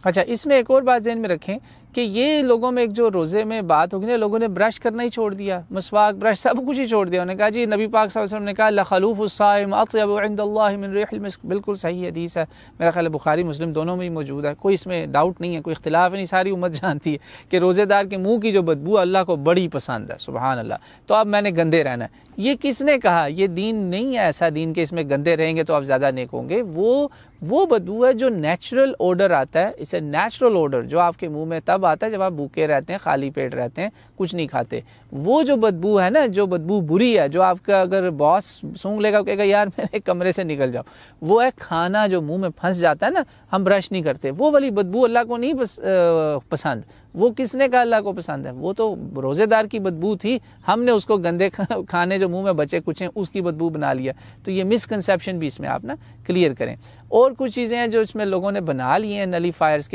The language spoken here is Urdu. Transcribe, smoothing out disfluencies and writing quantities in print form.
اچھا، اس میں ایک اور بات ذہن میں رکھیں کہ یہ لوگوں میں ایک جو روزے میں بات ہوگی نا، لوگوں نے برش کرنا ہی چھوڑ دیا، مسواک، برش، سب کچھ ہی چھوڑ دیا. انہوں نے کہا جی نبی پاک صلی اللہ علیہ وسلم نے کہا لخلوف الصائم اطیب عند اللہ من ریح المسک. بالکل صحیح حدیث ہے، میرا خیال ہے بخاری مسلم دونوں میں ہی موجود ہے، کوئی اس میں ڈاؤٹ نہیں ہے، کوئی اختلاف نہیں. ساری امت جانتی ہے کہ روزے دار کے منہ کی جو بدبو اللہ کو بڑی پسند ہے. سبحان اللہ. تو اب میں نے گندے رہنا ہے، یہ کس نے کہا؟ یہ دین نہیں ہے ایسا دین کہ اس میں گندے رہیں گے تو آپ زیادہ نیک ہوں گے. وہ بدبو ہے جو نیچرل اوڈر آتا ہے، اسے نیچرل اوڈر جو آپ کے منہ میں تب آتا ہے جب آپ بھوکے رہتے ہیں، خالی پیٹ رہتے ہیں، کچھ نہیں کھاتے. وہ جو بدبو ہے نا، جو بدبو بری ہے، جو آپ کا اگر باس سونگ لے گا کہے گا یار میرے کمرے سے نکل جاؤ، وہ ہے کھانا جو منہ میں پھنس جاتا ہے نا، ہم برش نہیں کرتے، وہ والی بدبو اللہ کو نہیں پسند. وہ کس نے کہا اللہ کو پسند ہے؟ وہ تو روزے دار کی بدبو تھی، ہم نے اس کو گندے کھانے جو منہ میں بچے کچھ ہیں اس کی بدبو بنا لیا. تو یہ مسکنسیپشن بھی اس میں آپ نا کلیئر کریں. اور کچھ چیزیں ہیں جو اس میں لوگوں نے بنا لی ہیں نلی فائرز